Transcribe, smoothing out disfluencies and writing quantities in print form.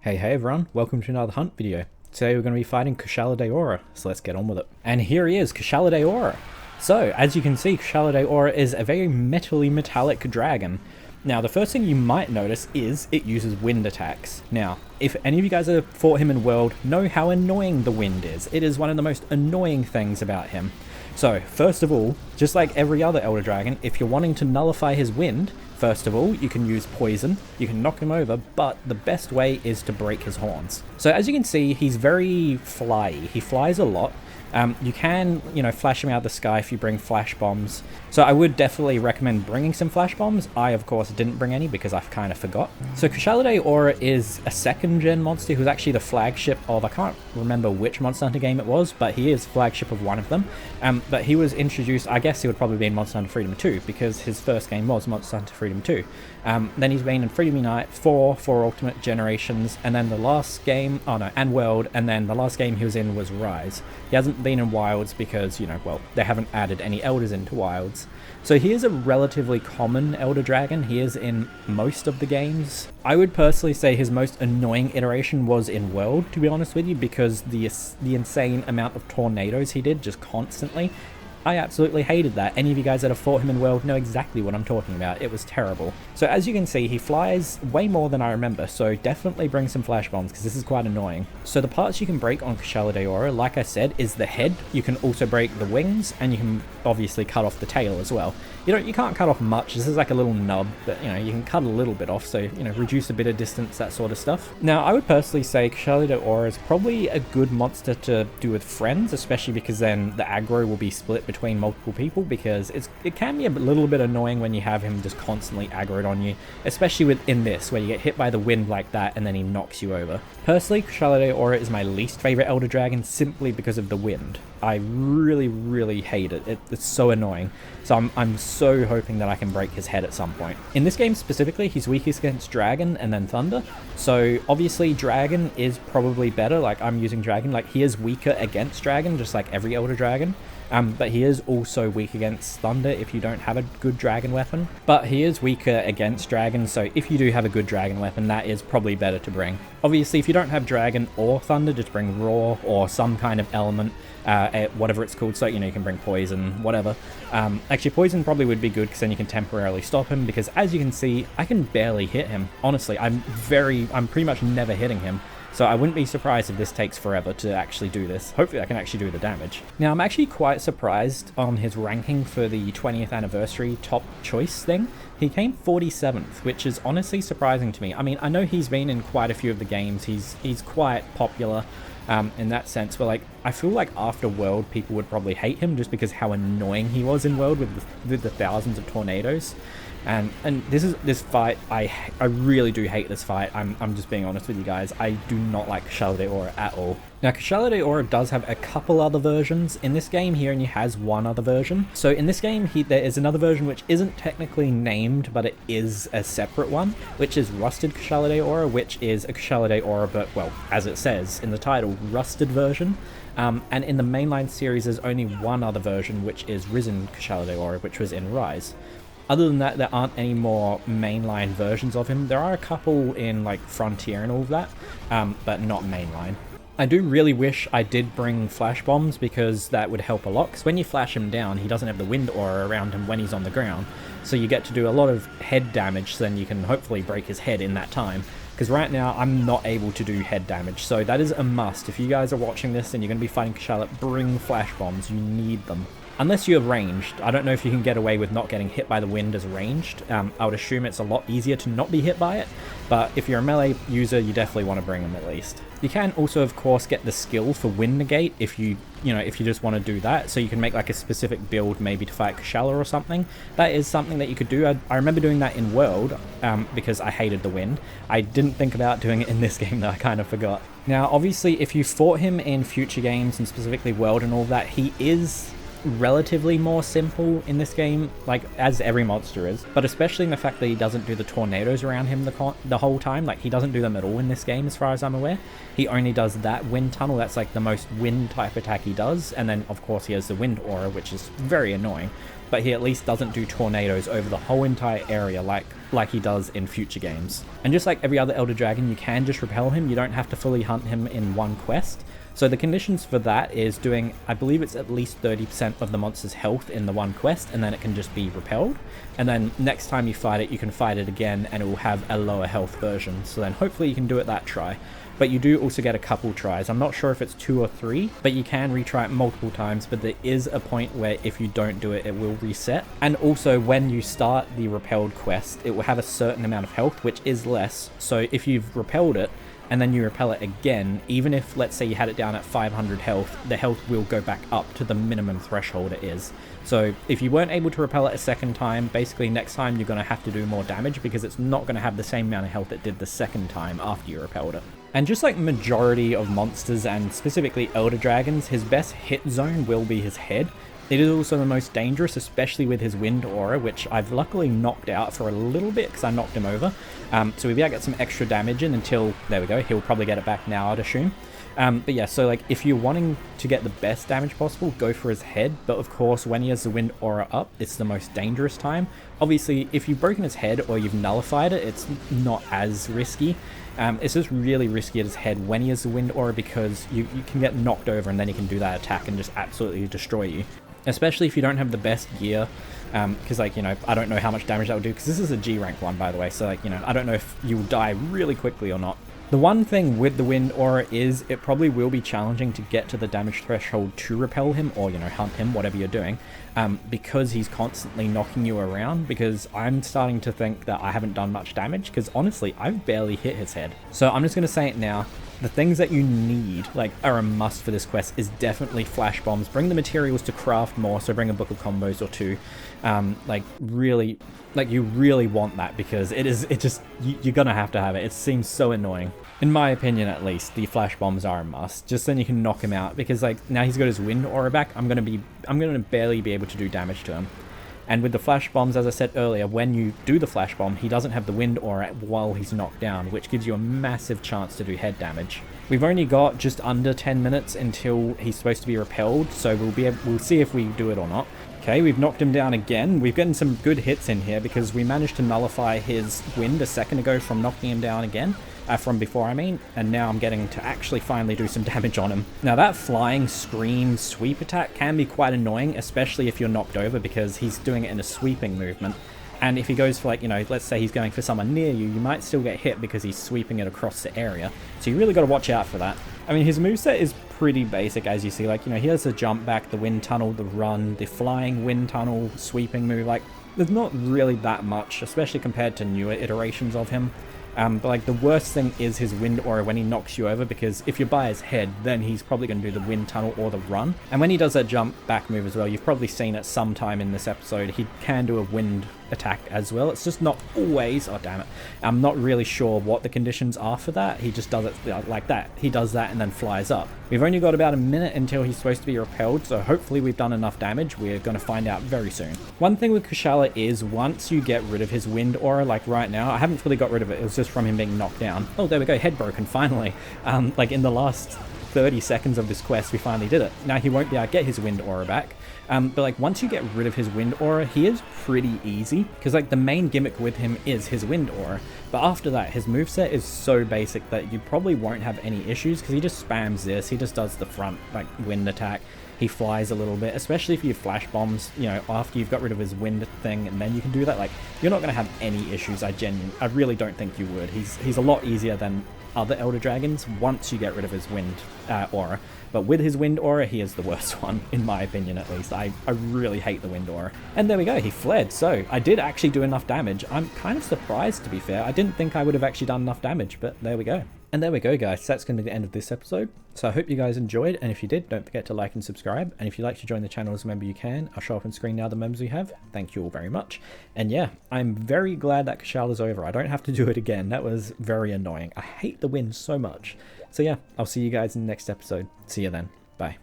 Hey everyone, welcome to another hunt video. Today we're going to be fighting Kushala Daora, so let's get on with it. And here he is, Kushala Daora. So, as you can see, Kushala Daora is a very metallic dragon. Now, the first thing you might notice is it uses wind attacks. Now, if any of you guys have fought him in World, know how annoying the wind is. It is one of the most annoying things about him. So, first of all, just like every other Elder Dragon, if you're wanting to nullify his wind, first of all, you can use poison, you can knock him over, but the best way is to break his horns. So as you can see, he's very flyy. He flies a lot. You can, flash him out of the sky if you bring flash bombs. So I would definitely recommend bringing some flash bombs. I, of course, didn't bring any because I kind of forgot. So Kushala Daora is a second gen monster who's actually the flagship of, I can't remember which Monster Hunter game it was, but he is flagship of one of them. But he was introduced, I guess he would probably be in Monster Hunter Freedom 2 because his first game was Monster Hunter Freedom 2. Then he's been in Freedom Unite 4 Ultimate Generations, and then the last game, and World, and then the last game he was in was Rise. He hasn't been in Wilds because, they haven't added any Elders into Wilds. So he is a relatively common Elder Dragon. He is in most of the games. I would personally say his most annoying iteration was in World, to be honest with you, because the insane amount of tornadoes he did just constantly. I absolutely hated that. Any of you guys that have fought him in World know exactly what I'm talking about. It was terrible. So as you can see, he flies way more than I remember, so definitely bring some flash bombs because this is quite annoying. So the parts you can break on Kushala Daora, like I said, is the head. You can also break the wings, and you can obviously cut off the tail as well. You can't cut off much. This is like a little nub, but you can cut a little bit off, so reduce a bit of distance, that sort of stuff. Now I would personally say Kushala Daora is probably a good monster to do with friends, especially because then the aggro will be split between multiple people, because it can be a little bit annoying when you have him just constantly aggroed on you, especially within this where you get hit by the wind like that and then he knocks you over. Personally, Kushala Daora is my least favorite Elder Dragon simply because of the wind. I really hate it. It's so annoying. So I'm so hoping that I can break his head at some point. In this game specifically, he's weakest against Dragon and then Thunder. So obviously Dragon is probably better. Like I'm using Dragon. Like he is weaker against Dragon, just like every Elder Dragon. But he is also weak against Thunder if you don't have a good dragon weapon. But he is weaker against Dragon, so if you do have a good dragon weapon, that is probably better to bring. Obviously, if you don't have Dragon or Thunder, just bring Roar or some kind of element, whatever it's called. So, you can bring Poison, whatever. Actually, Poison probably would be good because then you can temporarily stop him, because as you can see, I can barely hit him. Honestly, I'm pretty much never hitting him. So I wouldn't be surprised if this takes forever to actually do this. Hopefully I can actually do the damage. Now I'm actually quite surprised on his ranking for the 20th anniversary top choice thing. He came 47th, which is honestly surprising to me. I mean, I know he's been in quite a few of the games. He's quite popular in that sense, but I feel like after World people would probably hate him just because how annoying he was in World with the thousands of tornadoes. And this fight, I really do hate this fight. I'm just being honest with you guys. I do not like Kushala Daora at all. Now Kushala Daora does have a couple other versions. In this game he only has one other version. So in this game there is another version which isn't technically named, but it is a separate one, which is Rusted Kushala Daora, which is a Kushala Daora, but well, as it says in the title, rusted version. And in the mainline series there's only one other version, which is Risen Kushala Daora, which was in Rise. Other than that, there aren't any more mainline versions of him. There are a couple in Frontier and all of that, but not mainline. I do really wish I did bring flash bombs because that would help a lot, because when you flash him down, he doesn't have the wind aura around him when he's on the ground. So you get to do a lot of head damage, so then you can hopefully break his head in that time. Because right now, I'm not able to do head damage, so that is a must. If you guys are watching this and you're going to be fighting Kushala, bring flash bombs. You need them. Unless you're ranged. I don't know if you can get away with not getting hit by the wind as ranged. I would assume it's a lot easier to not be hit by it, but if you're a melee user, you definitely want to bring them at least. You can also, of course, get the skill for Wind Negate if you just want to do that, so you can make a specific build maybe to fight Kushala or something. That is something that you could do. I remember doing that in World because I hated the wind. I didn't think about doing it in this game though, I kind of forgot. Now, obviously, if you fought him in future games and specifically World and all that, he is relatively more simple in this game, like as every monster is, but especially in the fact that he doesn't do the tornadoes around him the whole time. Like, he doesn't do them at all in this game as far as I'm aware. He only does that wind tunnel. That's like the most wind type attack he does, and then of course he has the wind aura, which is very annoying, but he at least doesn't do tornadoes over the whole entire area like he does in future games. And just like every other Elder Dragon, you can just repel him. You don't have to fully hunt him in one quest. So the conditions for that is doing, I believe it's at least 30% of the monster's health in the one quest, and then it can just be repelled. And then next time you fight it, you can fight it again, and it will have a lower health version. So then hopefully you can do it that try. But you do also get a couple tries. I'm not sure if it's 2 or 3, but you can retry it multiple times, but there is a point where if you don't do it, it will reset. And also when you start the repelled quest, it will have a certain amount of health, which is less. So if you've repelled it, and then you repel it again, even if, let's say, you had it down at 500 health, the health will go back up to the minimum threshold it is. So if you weren't able to repel it a second time, basically next time you're going to have to do more damage because it's not going to have the same amount of health it did the second time after you repelled it. And just like majority of monsters, and specifically Elder Dragons, his best hit zone will be his head. It is also the most dangerous, especially with his wind aura, which I've luckily knocked out for a little bit because I knocked him over. So we've got to get some extra damage in until, there we go, he'll probably get it back now, I'd assume. But yeah, so like if you're wanting to get the best damage possible, go for his head. But of course, when he has the wind aura up, it's the most dangerous time. Obviously, if you've broken his head or you've nullified it, it's not as risky. It's just really risky at his head when he has the wind aura because you can get knocked over and then he can do that attack and just absolutely destroy you. Especially if you don't have the best gear, because like, you know, I don't know how much damage that would do, because this is a G rank one, by the way, so like, you know, I don't know if you'll die really quickly or not. The one thing with the wind aura is it probably will be challenging to get to the damage threshold to repel him, or, you know, hunt him, whatever you're doing, because he's constantly knocking you around, because I'm starting to think that I haven't done much damage, because honestly, I've barely hit his head. So I'm just going to say it now. The things that you need, like, are a must for this quest is definitely flash bombs. Bring the materials to craft more, so bring a book of combos or 2. Like, really, like, you really want that because you're gonna have to have it. It seems so annoying. In my opinion, at least, the flash bombs are a must. Just then you can knock him out, because like, now he's got his wind aura back, I'm gonna barely be able to do damage to him. And with the flash bombs, as I said earlier, when you do the flash bomb, he doesn't have the wind aura while he's knocked down, which gives you a massive chance to do head damage. We've only got just under 10 minutes until he's supposed to be repelled, so we'll see if we do it or not. Okay, we've knocked him down again. We've gotten some good hits in here because we managed to nullify his wind a second ago from knocking him down again. From before, I mean, and now I'm getting to actually finally do some damage on him. Now that flying scream sweep attack can be quite annoying, especially if you're knocked over, because he's doing it in a sweeping movement. And if he goes for, like, you know, let's say he's going for someone near you, you might still get hit because he's sweeping it across the area. So you really got to watch out for that. I mean, his moveset is pretty basic, as you see. Like, you know, he has the jump back, the wind tunnel, the run, the flying wind tunnel, sweeping move. Like, there's not really that much, especially compared to newer iterations of him. But like, the worst thing is his wind aura when he knocks you over, because if you're by his head, then he's probably going to do the wind tunnel or the run. And when he does that jump back move as well, you've probably seen it sometime in this episode, he can do a wind attack as well. It's just not always. Oh, damn it. I'm not really sure what the conditions are for that. He just does it like that. He does that and then flies up. We've only got about a minute until he's supposed to be repelled, so hopefully we've done enough damage. We're going to find out very soon. One thing with Kushala is once you get rid of his wind aura, like right now, I haven't fully got rid of it. It was just from him being knocked down. Oh, there we go. Head broken, finally. Like in the last 30 seconds of this quest, we finally did it. Now he won't be able to get his wind aura back. But like, once you get rid of his wind aura, he is pretty easy, because like the main gimmick with him is his wind aura. But after that, his moveset is so basic that you probably won't have any issues, because he just spams this. He just does the front like wind attack. He flies a little bit, especially if you flash bombs, you know, after you've got rid of his wind thing, and then you can do that. Like, you're not going to have any issues. I really don't think you would. He's a lot easier than other Elder Dragons once you get rid of his wind aura. But with his wind aura, he is the worst one, in my opinion at least. I really hate the wind aura. And there we go, he fled. So I did actually do enough damage. I'm kind of surprised, to be fair. I didn't think I would have actually done enough damage, but there we go. And there we go, guys. That's going to be the end of this episode. So I hope you guys enjoyed, and if you did, don't forget to like and subscribe. And if you'd like to join the channel as a member, you can. I'll show up on screen now the members we have. Thank you all very much. And yeah, I'm very glad that Kushala's over. I don't have to do it again. That was very annoying. I hate the wind so much. So yeah, I'll see you guys in the next episode. See you then. Bye.